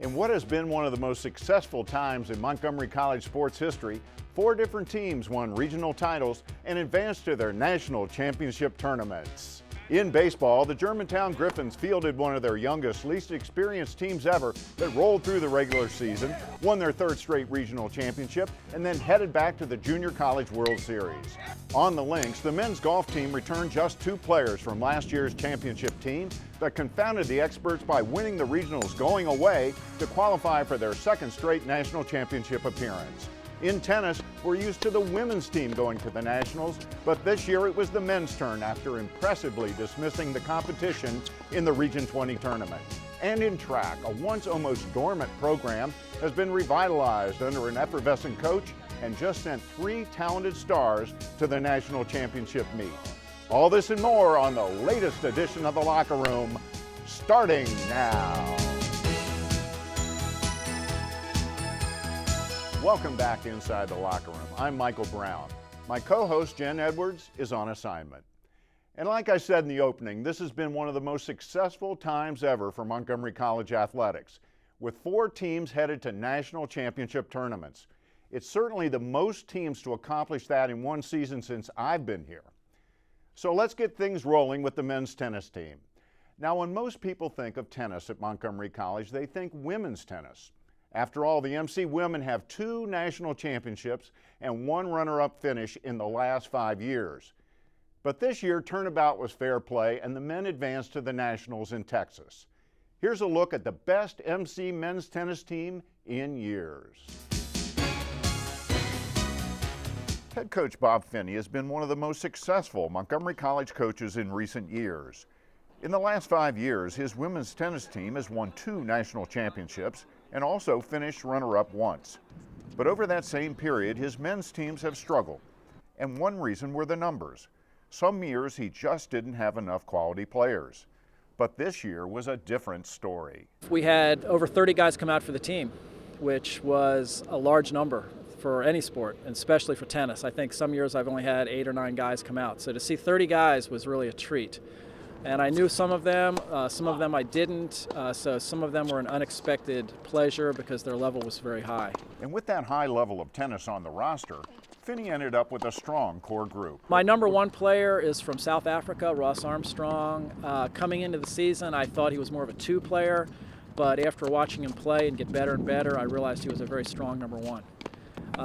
In what has been one of the most successful times in Montgomery College sports history, 4 different teams won regional titles and advanced to their national championship tournaments. In baseball, the Germantown Griffins fielded one of their youngest, least experienced teams ever that rolled through the regular season, won their 3rd straight regional championship, and then headed back to the Junior College World Series. On the links, the men's golf team returned just 2 players from last year's championship team, but confounded the experts by winning the regionals going away to qualify for their 2nd straight national championship appearance. In tennis, we're used to the women's team going to the nationals, but this year it was the men's turn after impressively dismissing the competition in the Region 20 tournament. And in track, a once almost dormant program has been revitalized under an effervescent coach and just sent 3 talented stars to the national championship meet. All this and more on the latest edition of The Locker Room, starting now. Welcome back inside the locker room. I'm Michael Brown. My co-host Jen Edwards is on assignment. And like I said in the opening, this has been one of the most successful times ever for Montgomery College athletics, with 4 teams headed to national championship tournaments. It's certainly the most teams to accomplish that in one season since I've been here. So let's get things rolling with the men's tennis team. Now, when most people think of tennis at Montgomery College, they think women's tennis. After all, the MC women have 2 national championships and 1 runner-up finish in the last 5 years. But this year, turnabout was fair play, and the men advanced to the nationals in Texas. Here's a look at the best MC men's tennis team in years. Head coach Bob Finney has been one of the most successful Montgomery College coaches in recent years. In the last 5 years, his women's tennis team has won 2 national championships and also finished runner-up once. But over that same period, his men's teams have struggled. And one reason were the numbers. Some years he just didn't have enough quality players. But this year was a different story. We had over 30 guys come out for the team, which was a large number for any sport, and especially for tennis. I think some years I've only had 8 or 9 guys come out. So to see 30 guys was really a treat. And I knew some of them I didn't, so some of them were an unexpected pleasure because their level was very high. And with that high level of tennis on the roster, Finney ended up with a strong core group. My number 1 player is from South Africa, Ross Armstrong. Coming into the season, I thought he was more of a 2 player, but after watching him play and get better and better, I realized he was a very strong number 1.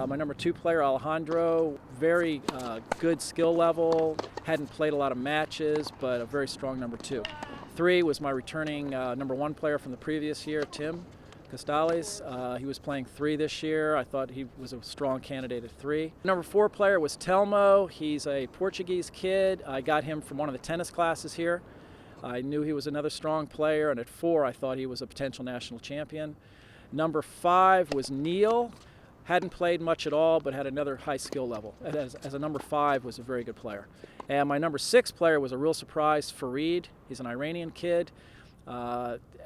My number 2 player, Alejandro, very good skill level, hadn't played a lot of matches, but a very strong number 2. 3 was my returning number 1 player from the previous year, Tim Costales. He was playing 3 this year. I thought he was a strong candidate at 3. Number 4 player was Telmo. He's a Portuguese kid. I got him from one of the tennis classes here. I knew he was another strong player, and at 4 I thought he was a potential national champion. Number 5 was Neil. Hadn't played much at all, but had another high skill level. As a number 5, was a very good player. And my number 6 player was a real surprise, Fareed. He's an Iranian kid.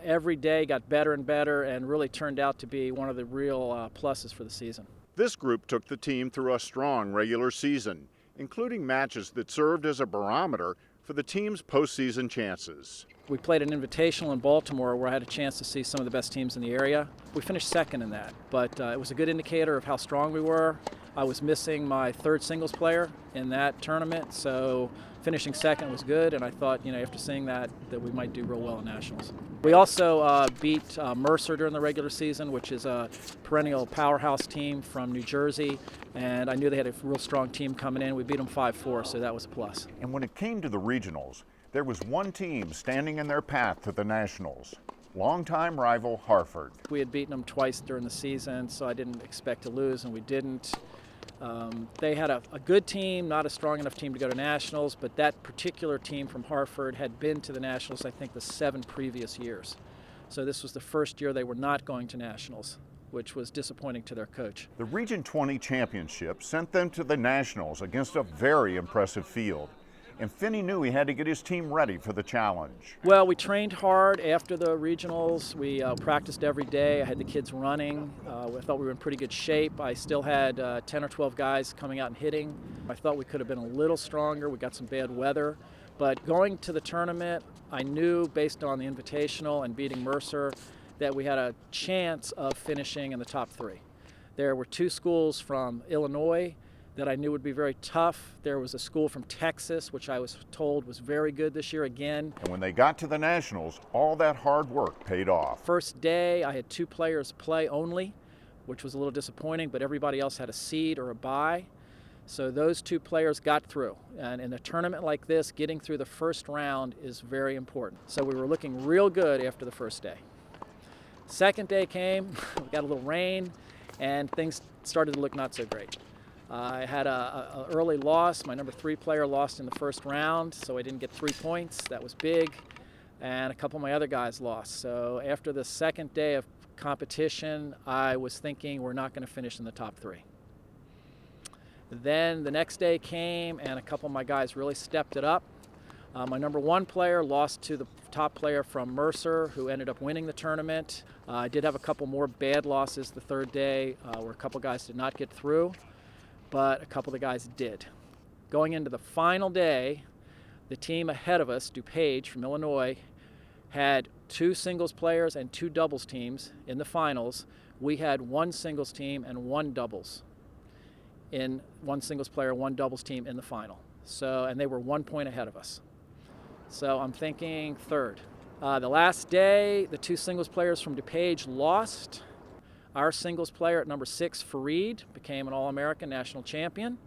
Every day got better and better and really turned out to be one of the real pluses for the season. This group took the team through a strong regular season, including matches that served as a barometer for the team's postseason chances. We played an invitational in Baltimore where I had a chance to see some of the best teams in the area. We finished 2nd in that, but it was a good indicator of how strong we were. I was missing my 3rd singles player in that tournament, so finishing 2nd was good, and I thought, after seeing that we might do real well in nationals. We also beat Mercer during the regular season, which is a perennial powerhouse team from New Jersey, and I knew they had a real strong team coming in. We beat them 5-4, so that was a plus. And when it came to the regionals, there was one team standing in their path to the nationals. Longtime rival Hartford. We had beaten them twice during the season, so I didn't expect to lose, and we didn't. They had a good team, not a strong enough team to go to nationals, but that particular team from Hartford had been to the nationals, I think, the 7 previous years. So this was the first year they were not going to nationals, which was disappointing to their coach. The Region 20 championship sent them to the nationals against a very impressive field. And Finney knew he had to get his team ready for the challenge. Well, we trained hard after the regionals. We practiced every day. I had the kids running. I thought we were in pretty good shape. I still had 10 or 12 guys coming out and hitting. I thought we could have been a little stronger. We got some bad weather. But going to the tournament, I knew based on the invitational and beating Mercer that we had a chance of finishing in the top 3. There were 2 schools from Illinois that I knew would be very tough. There was a school from Texas, which I was told was very good this year again. And when they got to the Nationals, all that hard work paid off. First day, I had 2 players play only, which was a little disappointing, but everybody else had a seed or a bye. So those 2 players got through. And in a tournament like this, getting through the first round is very important. So we were looking real good after the first day. Second day came, we got a little rain, and things started to look not so great. I had an early loss. My number 3 player lost in the first round, so I didn't get 3 points. That was big. And a couple of my other guys lost. So after the second day of competition, I was thinking we're not going to finish in the top 3. Then the next day came, and a couple of my guys really stepped it up. My number 1 player lost to the top player from Mercer, who ended up winning the tournament. I did have a couple more bad losses the third day, where a couple guys did not get through, but a couple of the guys did. Going into the final day, the team ahead of us, DuPage from Illinois, had 2 singles players and 2 doubles teams in the finals. We had 1 singles team and 1 doubles. In 1 singles player, 1 doubles team in the final. So, and they were 1 point ahead of us. So I'm thinking third. The last day, the 2 singles players from DuPage lost. Our singles player at number 6, Fareed, became an All-American national champion.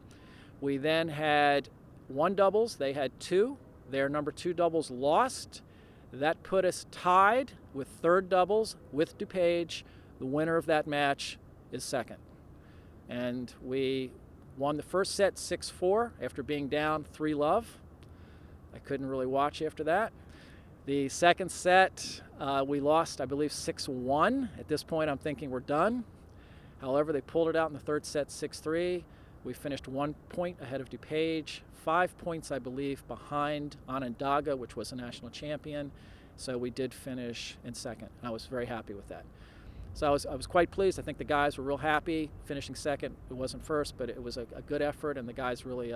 We then had 1 doubles. They had 2. Their number 2 doubles lost. That put us tied with 3rd doubles with DuPage. The winner of that match is second. And we won the first set 6-4 after being down 3-love. I couldn't really watch after that. The second set, we lost, I believe, 6-1. At this point, I'm thinking we're done. However, they pulled it out in the third set 6-3. We finished 1 point ahead of DuPage, 5 points, I believe, behind Onondaga, which was a national champion. So we did finish in second. I was very happy with that. So I was quite pleased. I think the guys were real happy finishing second. It wasn't first, but it was a good effort, and the guys really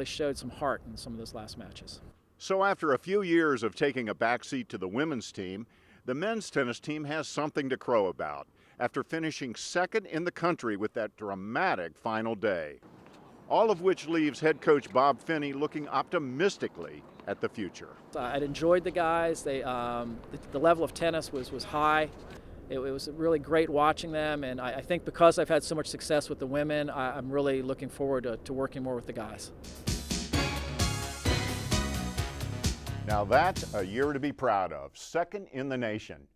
showed some heart in some of those last matches. So after a few years of taking a backseat to the women's team, the men's tennis team has something to crow about after finishing second in the country with that dramatic final day. All of which leaves head coach Bob Finney looking optimistically at the future. I'd enjoyed the guys. The level of tennis was high. It was really great watching them, and I think because I've had so much success with the women, I'm really looking forward to working more with the guys. Now that's a year to be proud of, second in the nation.